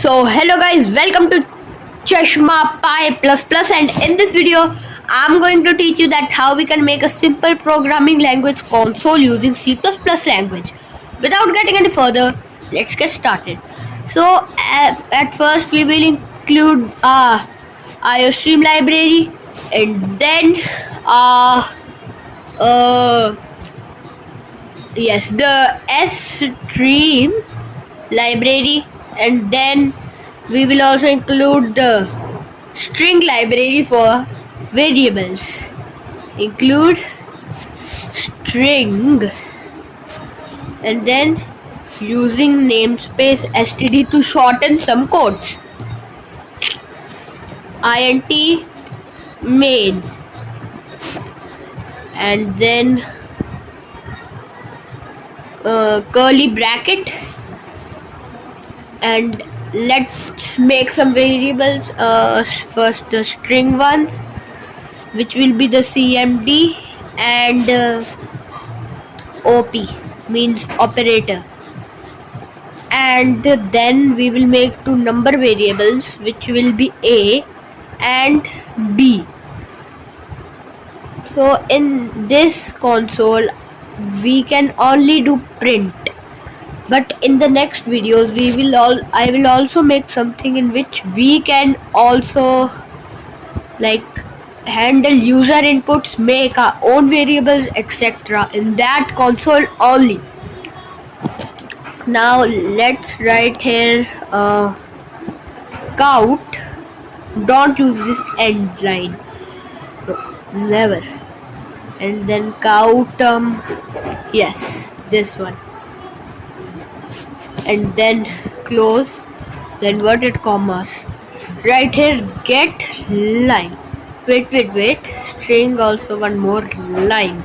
So hello guys, welcome to Chashma Pi Plus Plus, and in this video I'm going to teach you that how we can make a simple programming language console using C++ language. Without getting any further, let's get started. So at first we will include IOStream library, and then yes, the SStream library, and then we will also include the string library for variables. Include string, and then using namespace std to shorten some codes. Int main, and then curly bracket, and let's make some variables. First the string ones, which will be the cmd, and op means operator, and then we will make two number variables, which will be a and b. So in this console we can only do print, but in the next videos I will also make something in which we can also like handle user inputs, make our own variables, etc. in that console only. Now let's write here count. Don't use this end line, no, never. And then count, yes, this one, and then close the inverted commas. Right here get line. Wait, string also one more line.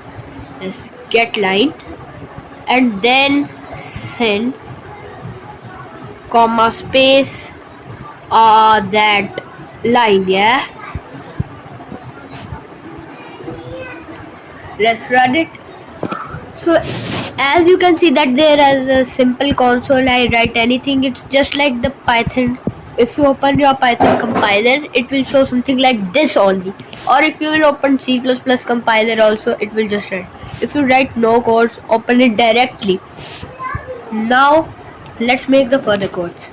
Yes, get line, and then send comma space that line. Yeah, let's run it. So as you can see that there is a simple console. I write anything, it's just like the Python. If you open your Python compiler, it will show something like this only, or if you will open C++ compiler also, it will just write. If you write no codes, open it directly. Now let's make the further codes.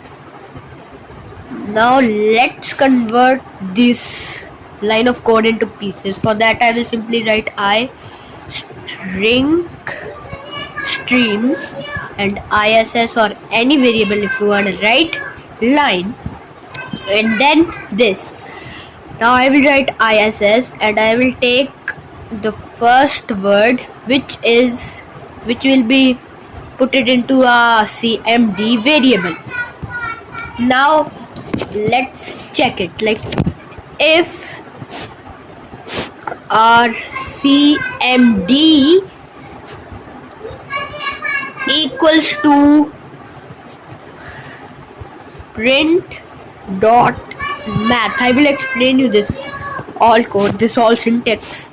Now let's convert this line of code into pieces. For that I will simply write I string stream and iss, or any variable if you want to write line, and then this. Now I will write iss, and I will take the first word, which will be put it into a cmd variable. Now let's check it, like if our cmd equals to print dot math. I will explain you this all code, this all syntax,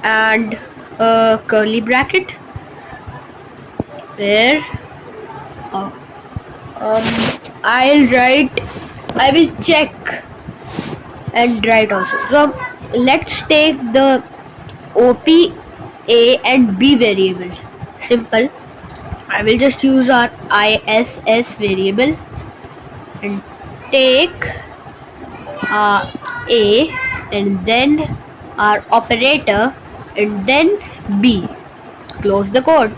and curly bracket there. I will check and write also. So let's take the op, a and b variable. Simple. I will just use our iss variable and take a, and then our operator, and then b. Close the code.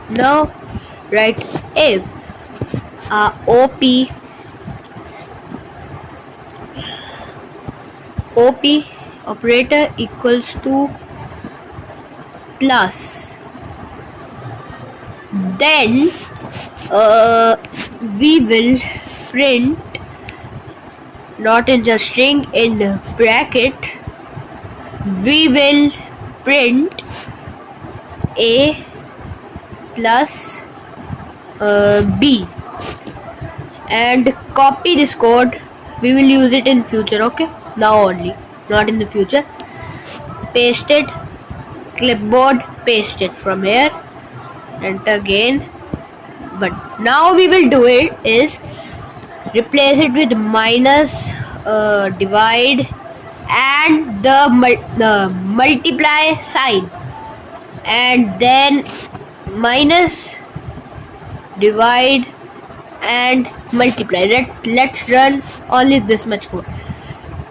Now write if op operator equals to plus, then we will print, not in the string, in the bracket, we will print a plus b, and copy this code. We will use it in future, okay? Now only, not in the future. Paste it, clipboard, paste it from here, and again. But now we will do it is replace it with minus, divide, and the multiply sign, and then minus, divide, and multiply. Let's run only this much code.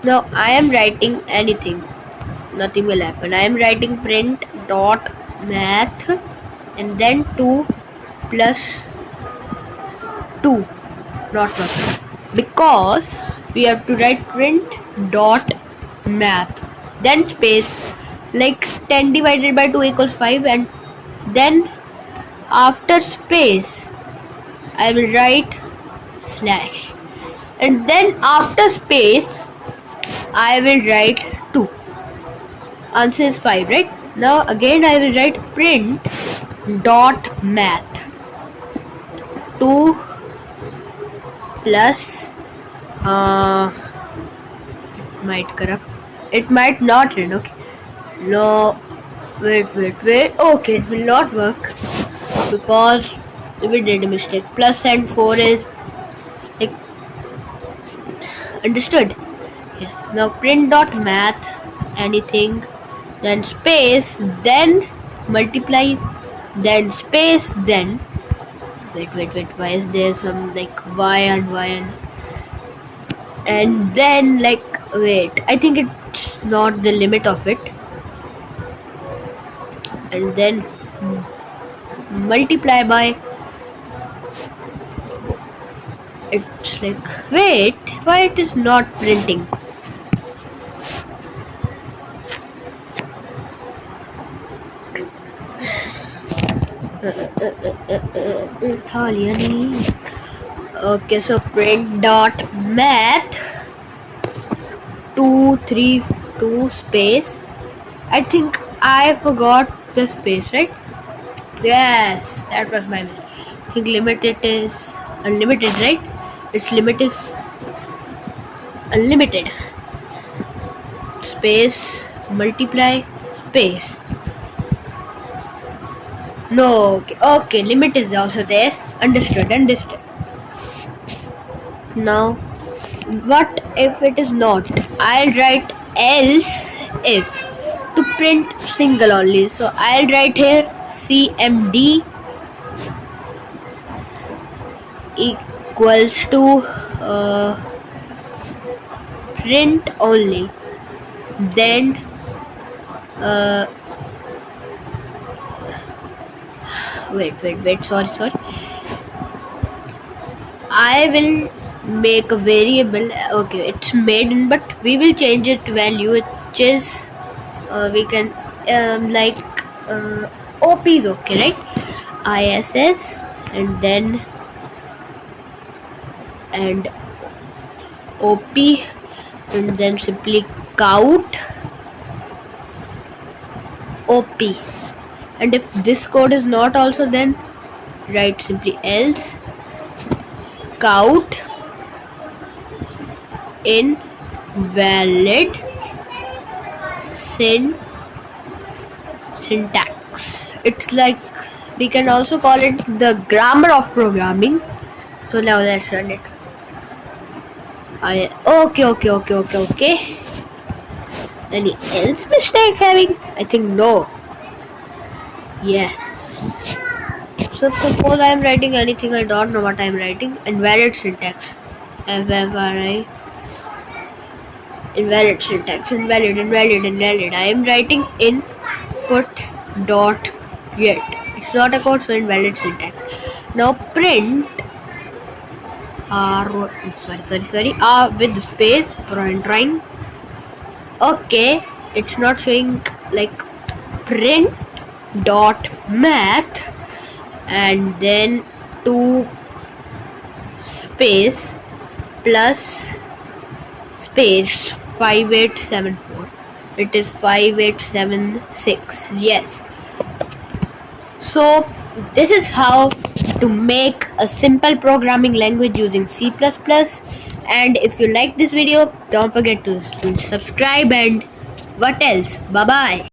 Now I am writing anything, nothing will happen. I am writing print dot math and then 2 plus 2 not 1, because we have to write print dot math, then space, like 10 divided by 2 equals 5, and then after space I will write slash, and then after space I will write 2. Answer is 5, right? Now again I will write print dot math 2 plus might corrupt, it might not run. Okay, no, wait, okay, it will not work because we did a mistake. Plus and 4 is like, understood? Yes. Now print dot math anything, then space, then multiply, then space, then wait, why is there some like y and then like, wait, I think it's not the limit of it, and then multiply by, it's like, wait, why it is not printing? Italian. Okay, so print dot math 232 space. I think I forgot the space, right? Yes, that was my mistake. I think limit it is unlimited, right? Its limit is unlimited. Space, multiply, space. No, okay, limit is also there. Understood. Now, what if it is not? I'll write else if to print single only. So I'll write here cmd equals to print only, then wait, sorry, I will make a variable. Okay, it's made, but we will change it value, which is we can like op is okay, right? Iss, and then and op, and then simply count op, and if this code is not also, then write simply else count invalid syntax. It's like, we can also call it the grammar of programming. So now let's run it. Okay. Any else mistake having? I think no. Yes. So suppose I am writing anything, I don't know what I am writing. Invalid syntax. FFRI. Invalid syntax. Invalid. I am writing input dot get. It's not a code, so invalid syntax. Now print R with space trying. Okay, it's not showing, like print dot math and then 2 space plus space 5874. It is 5876. Yes. So this is how to make a simple programming language using C++. And if you like this video, don't forget to subscribe, and what else? Bye bye.